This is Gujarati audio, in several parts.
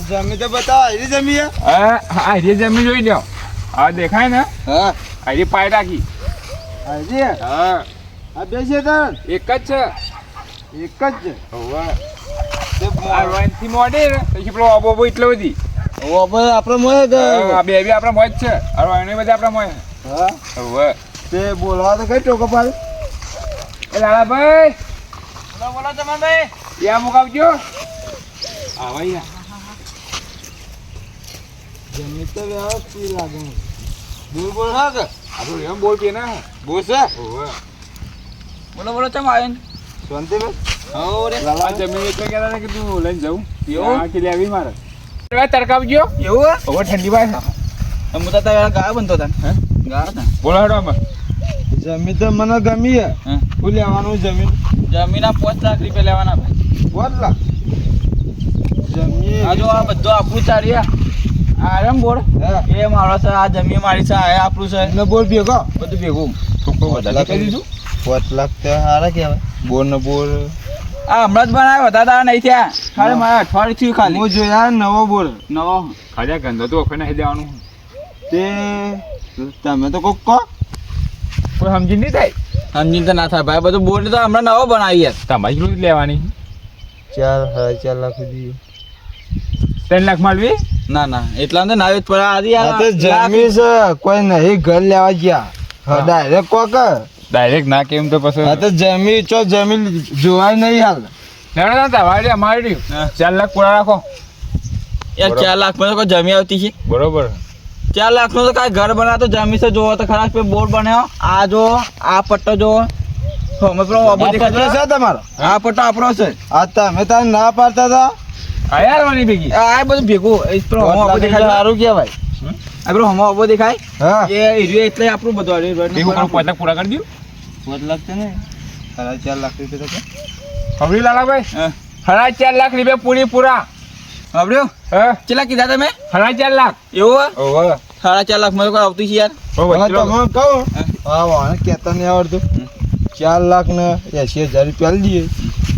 જમી તો બતાવો આરી જમી હા આરી જમી જોઈ લ્યો આ દેખાય ને હા આરી પાય રાખી આરી હા આ બે છે તાર એક જ છે એક જ છે હોવે આ વાનથી મોડે ને પછી પેલો ઓબો એટલો બધી ઓ આપણે આપણે મોય કે આ બે આપણા મોય જ છે અરે એને બધા આપણા મોય હા હોવે તે બોલાવા તો કઈ ટોકો પાડ એ લાલાભાઈ બોલો બોલો જમાભાઈ યા મુકાવજો આવા યા જમી તો વ્યવસ્થિત લાગે બોલ બોલ હા કે આપણું એમ બોલ પીએ ને બોલ છે હોવે બોલો બોલો ચમ આવ્યો શાંતિ ભાઈ હો રે આ જમીન એટલે કહેતા હતા કે તું લઈને જાઉં એવું? આ કે લેવી મારે તડકાવજો એવું હવે ઠંડી પાસે હું તો તારા ગા બનતો હતા હે ગા હતા બોલો હેડો અમે જમી તો મને ગમી હે હા શું લેવાનું જમીન જમીના 5 લાખ રૂપિયા લેવાના ભાઈ બોલ જમી આ જો આ બધું આપણું ચાલ્યા આ રમ બોલ હા એ મારો છે આ જમીન મારી છે આ આપણું છે ને બોલ ભેગો બધું ભેગું છોકરો વધારે કહી દીધું 5 લાખ તો હારા કહેવાય બોલ ને બોલ આ હમણાં જ બનાવ્યો હતા તારા નહીં થયા ખાલી મારા અઠવાડિયું થયું ખાલી હું જોયા નવો બોલ નવો ખાલી ગંદો તો ઓફર નાખી દેવાનું તે તમે તો કોક કહો કોઈ સમજી નહીં થાય સમજીને તો ના થાય ભાઈ બધું બોલ તો હમણાં નવો બનાવી યાર તમારી કેટલું લેવાની 4 લાખ સુધી 3 લાખ માલવી ના ના એટલા તો ના પર આદી આ તો જમી છે કોઈ નહીં ઘર લેવા ગયા હા ડાયરેક્ટ કોક ડાયરેક્ટ ના કેમ તો પછી આ તો જમી ચો જમી જોવાય નહીં હાલ લેડો ના તમારી અમારી હા. 4 લાખ પૂરા રાખો યાર 4 લાખ માં તો કોઈ જમી આવતી છે બરોબર 4 લાખ નો તો કાંઈ ઘર બનાવતો જમી છે જોવો તો ખરા પે બોર્ડ બન્યો આ જો આ પટ્ટો જો અમે પેલો આ ઓબો પત્ર દેખાય છે તમારો આ પટ્ટો આપણો છે આ તમે તાર ના પાડતા હતા આ યાર વાની ભેગી આ બધું ભેગું એ પેલો હમો ઓબો દેખાય સારું કહેવાય આ પેલો હમો ઓબો દેખાય હા એ એરિયો એટલે આપણું બધું આ એવું રહ્યું. કોઈ 5 લાખ પૂરા કરી દઉં 5 લાખ છે ને 4.5 લાખ રૂપિયા તો ખબરી લાલાભાઈ હા. 4.5 લાખ રૂપિયા પૂરી પૂરા સાંભળ્યું હા કેટલા કીધા તમે 4.5 લાખ એવું ઓહો 4.5 લાખ માં તો કોઈ આવતું છે યાર હવે તમે કહું હા વાહ કહેતા નહીં આવડતું 4 લાખ ને 80,000 રૂપિયા લઈ દઈએ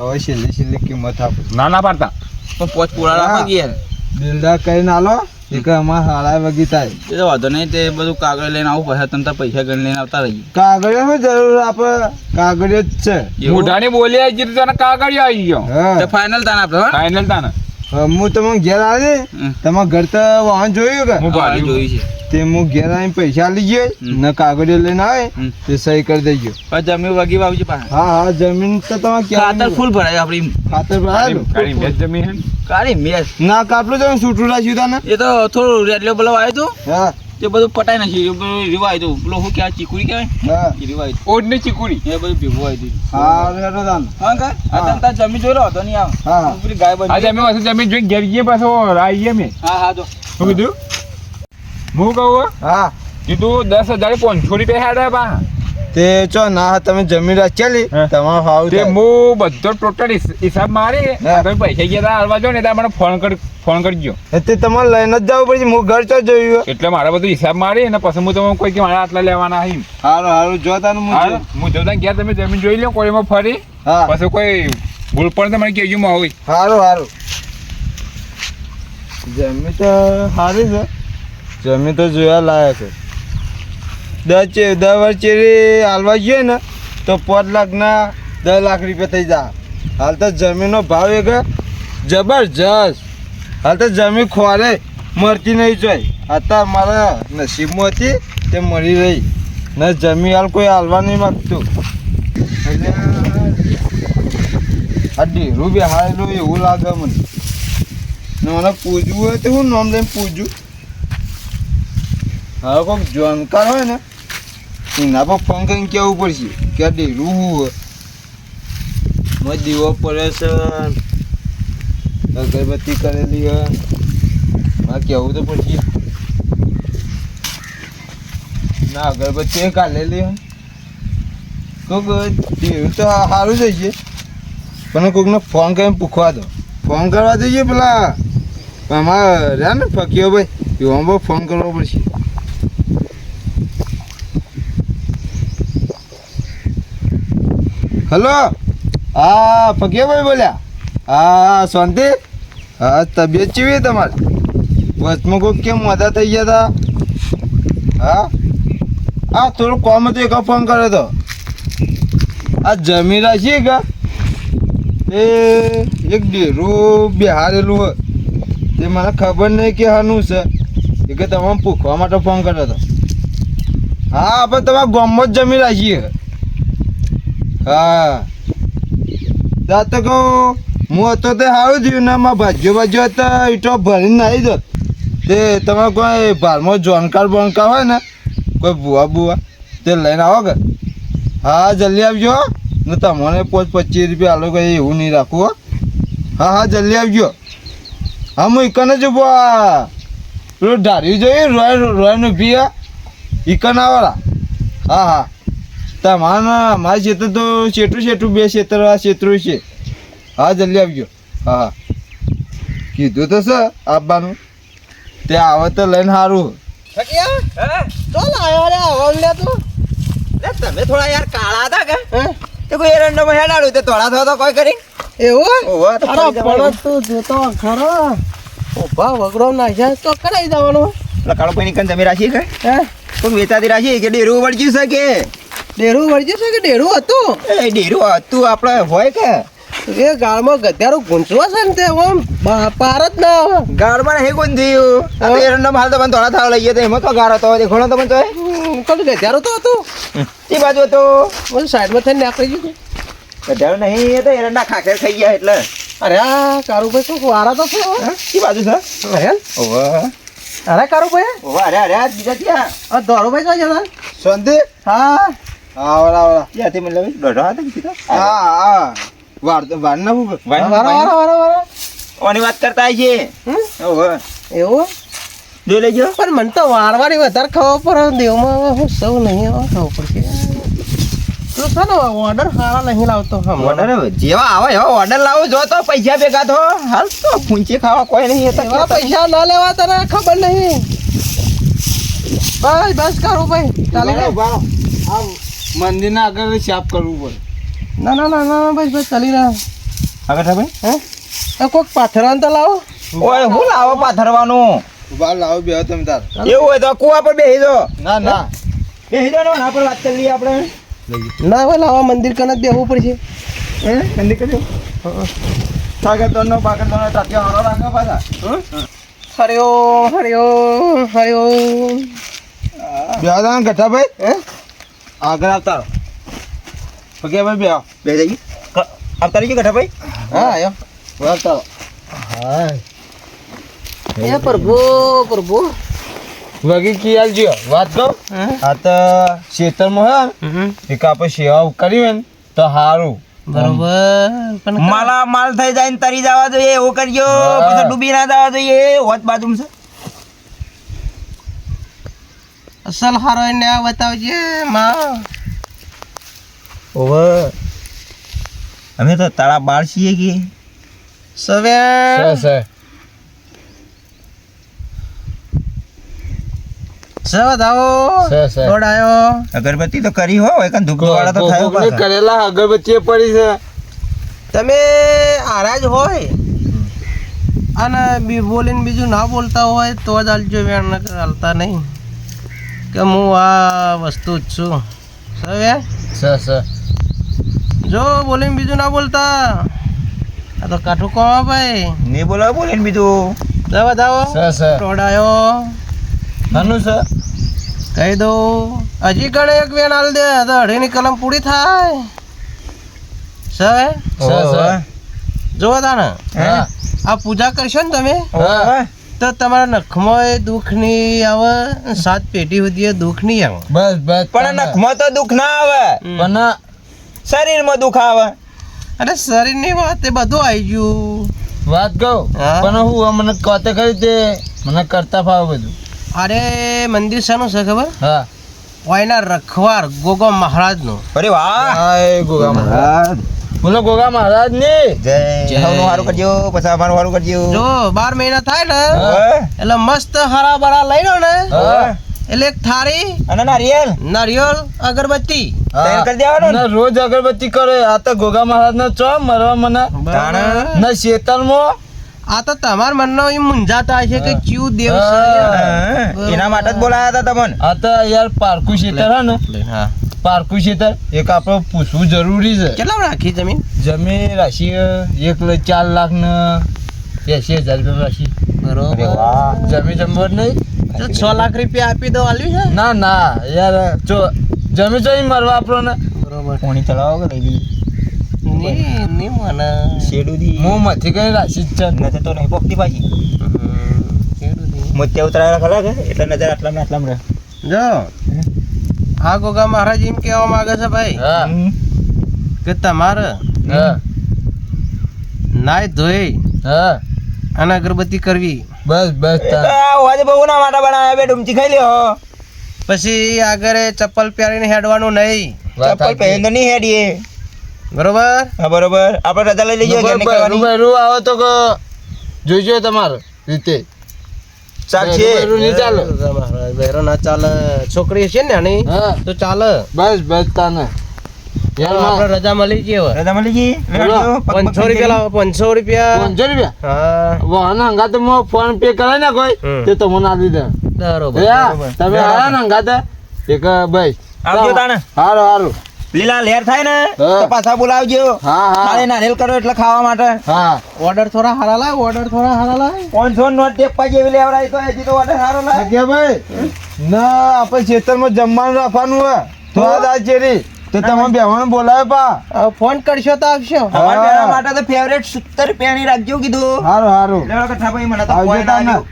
હવે છેલ્લી કિંમત આપો ના ના પાડતા પણ પોચ પૂરા રાખો કે યાર બિલ્ડા કરીને આલો એક અમાર હાડા વગી થાય એ તો વાંધો નહીં તે બધું કાગળ લઈને આવું પછી તમે તાર પૈસા ગણી લઈને આવતા રહીએ કાગળિયાની જરૂર આપણે કાગળિયો જ છે એવું? મોઢાની બોલી આવી ગઈ તને કાગળિયો આવી ગયો હા તો ફાઇનલ તાન આપણે હો? ફાઇનલ તાને હું તમને ઘેર આવી હમ. તમારા ઘર તો વાહન જોયું કે હું હા, ભાડ્યું. જોઈ છે તે હું ઘેર આવીને પૈસા લઈ ગયો ને કાગળિયો લઈને આવે હમ. તે સહી કરી દેજો પણ જમી વાગી વાવજી પાસે હા હા જમીન તો તમે ખાતર ફૂલ ભરાય આપણી ખાતર ભરાયેલું કાળી મેચ જમી હે ને? કાળી મેસ ના કાપલું તમે છૂટું રાખ્યું તને એ તો થોડું રેડ લેવલ આવ્યું હતું હા તે બધું પટાઈ નાખ્યું એ બધું રીવાય હતું પેલો શું કહેવાય ચીકુડી કહેવાય હા એ રીવાય ઓઢની ચીકુડી એ બધું ભેગું આવ્યું હતું હા રેડો તાન હા કા આ તને તાર જમી જોઈ લો હતો નહીં આવ હા. પેલી ગાય આજે બની અમે પાછું જમીન જોઈને ઘેર ગઈએ પાછો આવીએ અમે હા હા જો શું કીધું હું કહું હો, હા કીધું 10,000 500 રૂપિયા હેડે પા તે ચો ના તમે જમીન રાખેલી હા. તમારો હાવ તે હું બધો ટોટલ હિસાબ મારી હા. તમે પૈસા ગયા તા હાલવા જો ને ત્યાં મને ફોન કરજો તે તમારે લઈને જ જવું પડશે હું ઘર ચો જોયું એટલે મારે બધું હિસાબ મારી અને પછી હું તમને કોઈ કે મારા આટલા લેવાના અહીં હારું હારું જો તાનું હું હું જતા ગયા તમે જમીન જોઈ લો કોઈ એમાં ફરી હા પછી કોઈ ભૂલ પણ તમારે કહેજો માં હોય હારું હારું જમીન તો સારી છે જમીન તો જોયા લાયક છે 10 વર્ષ ચેરી હાલવા ગયો ને તો 5 લાખના 10 લાખ રૂપિયા થઈ જાય હાલ તો જમીનનો ભાવ એક જબરજસ્ત હાલ તો જમીન ખોરે મળતી નહીં જોઈ અત્યારે મારા નસીબમાં હતી તે મળી રહી ને જમીન હાલ કોઈ હાલવા નહીં માગતું એટલે આ ડેરું બી હારેલું એવું લાગે મને ને મને પૂજવું હોય તો હું નામ લઈને પૂજું હવે કોઈક જાણકાર હોય ને એના પર ફોન કરીને કહેવું પડશે કે આ ડેરું શું હોય મેં દીવો પડે છે અગરબત્તી કરેલી હોય મારે કહેવું તો પડશે ના અગરબત્તી કાઢેલી હોય કોઈક ડેરું તો સારું જ છે પણ કોઈકને ફોન કરીને પૂછવા દો ફોન કરવા જઈએ પેલા અમારે રહ્યા ને ફકીઓ ભાઈ એવામાં બહુ ફોન કરવો પડશે હલો હા ફકીઓ ભાઈ બોલ્યા હા શાંતિ હા તબિયત કેવી તમારી? વચમાં કોઈ કેમ મદા થઈ ગયા હતા? હા થોડું કોમ હતું એક ફોન કર્યો હતો. આ જમી રાખીએ કે એ એક ડેરું બિહારેલું હોય તે મને ખબર નહીં કે હાનું છે એ કે તમારે પૂછવા માટે ફોન કર્યો હતો. હા આપણે તમારા ગામમાં જ જમી રાખીએ. હા ત્યાં તો કહું હું હતો તે સારું થયું ને મારા ભાજ્યો હતા ઈટો ભરીને આવી દો તે તમારે કોઈ ભારમાં જાણકાર બણકાર હોય ને કોઈ બુવા તે લઈને આવો કે. હા જલ્દી આવજો ને તમને 25 આલો કંઈ એવું નહીં રાખવું હો. હા જલ્દી આવજો. હા હું ઈકન જ ઉભો પેલું ઢાર્યું જોયું રોયનું ભી ઈકન આવેલા. હા તમારા મારા ક્ષેત્ર તો છેટું બે ક્ષેત્ર આ ક્ષેત્રો છે. હા જલ્દી આવજો. હા કીધું તો સર આવવાનું તે આવે તો લઈને સારું. તમે થોડા યાર કાળા હતા કે તો કોઈ એરંડામાં હેડાડું તે થોડા થયો તો કોઈ કરી એવું પણ તું જોતો ખરો ઉભા વગડો નાખ્યા તો કરાઈ જવાનું કાળો કોઈ નીકળ તમે રાખી કે કોઈ વેચાતી રાખી કે ડેરું વળગ્યું છે કે ડેરું વળગ્યું છે કે ડેરું હતું એ ડેરું હતું આપણે હોય કે એ ગાળમાં ગધ્યારું ગુંચવા છે ને તે ઓમ પાર જ ના ગાળમાં નહીં ગુંધ્યું એરંડામાં હાલ તો પણ થોડા થાવ લઈએ તો એમાં તો ગાળ હતો દેખોણો તો પણ તો કદ ગધ્યારું તો હતું એ બાજુ હતો બધું સાઈડમાં થઈને નાખી ગયું ગધ્યારું નહીં એ તો એરંડા ખાખેર ખાઈ ગયા એટલે અરે આ કારુભાઈ શું વારા તો શું એ બાજુ છે અરે ઓહો અરે કારુભાઈ ઓહો અરે બીજા ક્યાં આ ધોરુભાઈ ક્યાં જતા શાંતિ? હા આવડા ત્યાંથી મતલબ દોઢો હતા કીધો હા વાર ના વારા ઓની વાત કરતા છે ઓહો એવું જોઈ લેજો પણ મને તો વારવારી વધારે ખબર પડે દેવમાં હું સૌ નહીં ખબર પડશે તું છે ને ઓર્ડર સારા નહીં લાવતો ઓર્ડર જેવા આવે એવા ઓર્ડર લાવો જો તો પૈસા ભેગા તો હાલ તો પૂંચી ખાવા કોઈ નહીં એવા પૈસા ના લેવા તને ખબર નહીં બસ કરું ભાઈ ચાલી આ મંદિરના આગળ સાફ કરવું પડે. ના બસ ચાલી રહ્યા આગળ ભાઈ હે કોઈક પાથરવાનું તો લાવો ઓય હું લાવો પાથરવાનું બાર લાવો બે તમે તાર એવું હોય તો કુવા પર બેસી દો ના બેસી દો ના પર વાત કરી લઈએ આપણે ના હોય લાવા મંદિર કને જ બેસવું પડશે હે મંદિર કને પાકિસ્તાનનો ટાટિયા વાળો રાખો પાછા. હરિયો બે દાન ગઠા ભાઈ હે આગળ આવતા ઓકે ભાઈ બે બે જઈએ આવતા રહીએ ગઠા ભાઈ હા આયો આવતા. હા એ પ્રભુ વગી કી આલજો વાત કહું આ તો ખેતરમાં હે એક આપણે સેવા કરી હોય ને તો સારું બરોબર પણ માલા માલ થઈ જાય ને તરી જવા જોઈએ એવું કરજો પછી ડૂબી ના જવા જોઈએ હોત બાજુ છે અસલ હારો ને બતાવજે માં ઓવે અમે તો તારા બાળ છીએ કે સવે દોડાયો અગરબત્તી તો કરી હો એક ધૂપ વાળા તો થયો પાછા કરેલા અગરબત્તી પડી છે. તમે આરાજ હોય અને બી બોલીને બીજું ના બોલતા હોય તો જ આલજો વેણ હાલતા નહીં કે હું આ વસ્તુ જ છું સવે જો બોલીને બીજું ના બોલતા આ તો કાઠું કહો ભાઈ નહીં બોલાવ બોલીને બીજું જવા દાવો દોડાયો નાનું છે કહી દઉં હજી ગણે એક વેણ હાલ દે તો અઢીની કલમ પૂરી થાય સવે જોવા તા ને આ પૂજા કરશો ને તમે તો તમારા નખમાં દુઃખ નહીં આવે 7 પેઢી સુધી દુઃખ નહીં આવે બસ પણ નખમાં તો દુઃખ ના આવે પણ શરીરમાં દુઃખ આવે અરે શરીરની વાત એ બધું આવી ગયું વાત કહું પણ હું મને કોતે કરી તે મને કરતા ફાવે બધું. અરે મંદિર શાનું છે ખબર હા ઓયના રખવાર ગોગો મહારાજ નું અરે વાહ હા ગોગા મહારાજ બોલો ગોગા મહારાજ ની જય સારું કરજો પછી અમારું સારું કરજો જો 12 મહિના થાય ને એટલે મસ્ત હરા બરા લઈ લો ને એટલે એક થાળી અને નારિયેળ અગરબત્તી તૈયાર કરી દેવાનો રોજ અગરબત્તી કરે આ તો ગોગા મહારાજ ના ચો મરવા મને ના શેતલમાં આ તો તમાર મનનો એમ મૂંઝાતા હશે કે ક્યુ દેવ છે એના માટે જ બોલાયા હતા તમને. આ તો યાર પારકું ખેતર હે ને, હા પારકું ખેતર એક આપણે પૂછવું જરૂરી છે. કેટલા રાખી જમીન? જમીન રાશિ 1,04,80,000 રૂપિયા રાશિ. બરોબર. જમીન જમવા નહીં. તો 6 લાખ રૂપિયા આપી દો આલ્યું છે. ના ના યાર જો જમીન તો અહીં મરવા આપણો ને. બરોબર. કોણી ચલાવો કે લઈ ની મને શેડુથી હું મથી કઈ રાશિ જ છે. નજર તો નહીં પોકતી પાછી. ખેડૂત મોત્યા ઉતરાયેલા ખરા કે એટલે નજર આટલામાં રહે. જો આ ગોગા મહારાજ એમ કહેવા માંગે છે ભાઈ હા કે તમારે હા નાય ધોઈ હા અને અગરબત્તી કરવી, બસ બસ તાર. આજે બહુ ના માટે બનાવ્યા બે ડુમચી ખાઈ લ્યો. પછી આગળ ચપ્પલ પહેરીને હેડવાનું નહીં. વાત ચપ્પલ પહેરીને તો નહીં હેડીએ. બરોબર. હા બરોબર. આપણે રજા લઈ લઈએ ઘેર નીકળવાની. રૂબરૂ આવો તો કે જોઈજો તમારે રીતે. ચાલશે. રૂબરૂ નહીં ચાલે. બહેરો ના ચાલે, છોકરી છે ને આની હા તો ચાલે. બસ બસ તાને યાર આપણે રજા મળી ગઈ હવે. રજા મળી ગઈ. બોલો. 500 રૂપિયા લાવો. 500 રૂપિયા. 500 રૂપિયા હા વાહન હંગાતે માં ફોન પે કરાય ને કોઈ તે તમને આપી દે. બરોબર. તમે આયા ને હંગાતે એક ભાઈ આવજો તાણે. હારું હારું. લીલા લહેર થાય ને હા. તો પાછા બોલાવજો. હા હા કાલે નારિયેલ કરો એટલે ખાવા માટે. હા ઓર્ડર થોડા હારા લાય, ઓર્ડર થોડા હારા લાય. 500 નોટ ટેપા જેવી લેવડાવી તો હજી તો ઓર્ડર સારો લાગે. કે ભાઈ ના આપણે ખેતરમાં જમવાનું રાખવાનું હોય તો આ દાચેરી તો તમે બેવાનું બોલાવે પા. હવે ફોન કરશો તો આવશો. અમારા બેના માટે તો ફેવરેટ 70 પેણી રાખજો કીધું. હારું હારું લેવડો કઠા ભાઈ મને તો આવજો point તાને. આવ્યો.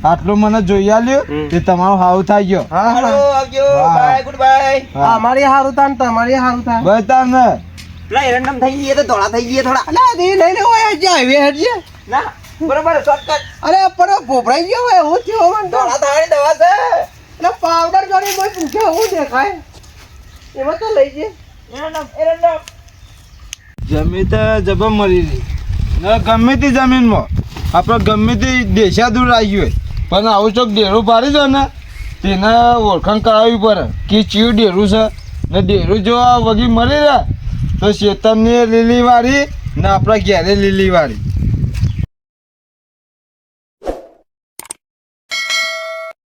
આટલું મને જોઈ આલ્યું તે તમારું હાવ થાય ગયો. હા હાલો, હા. આવજો. હા. Bye, good bye. આ અમારી હારું થાય ને તમારી હારું થાય. બસ તાને પેલા એરંડમ થઈ જઈએ તો ધોળા થઈ જઈએ થોડા. અલા દી લઈને હોય હજી હાઈવે હેડજે. ના બરોબર શોર્ટકટ. અરે પર ભોપરાઈ ગયો હોય એવું થયો મને તો. ધોળા થવાની દવા છે. એટલે પાવડર જોડી કોઈ પૂછે એવું દેખાય એમાં તો લઈ જઈએ. એરંડમ. જમીન તો જબર મળી રહી ને ગમે તે જમીનમાં આપણે ગમે તે દેશા દૂર આવી હોય પણ આવું ચોક ડેરું પાડી દો ને તેને ઓળખાણ કરાવવી પડે કે ચિયું ડેરું છે ને ડેરું જો આ વગી મળી રહે તો શેતરની લીલી વાળી ને આપણા ઘેરે લીલી વાળી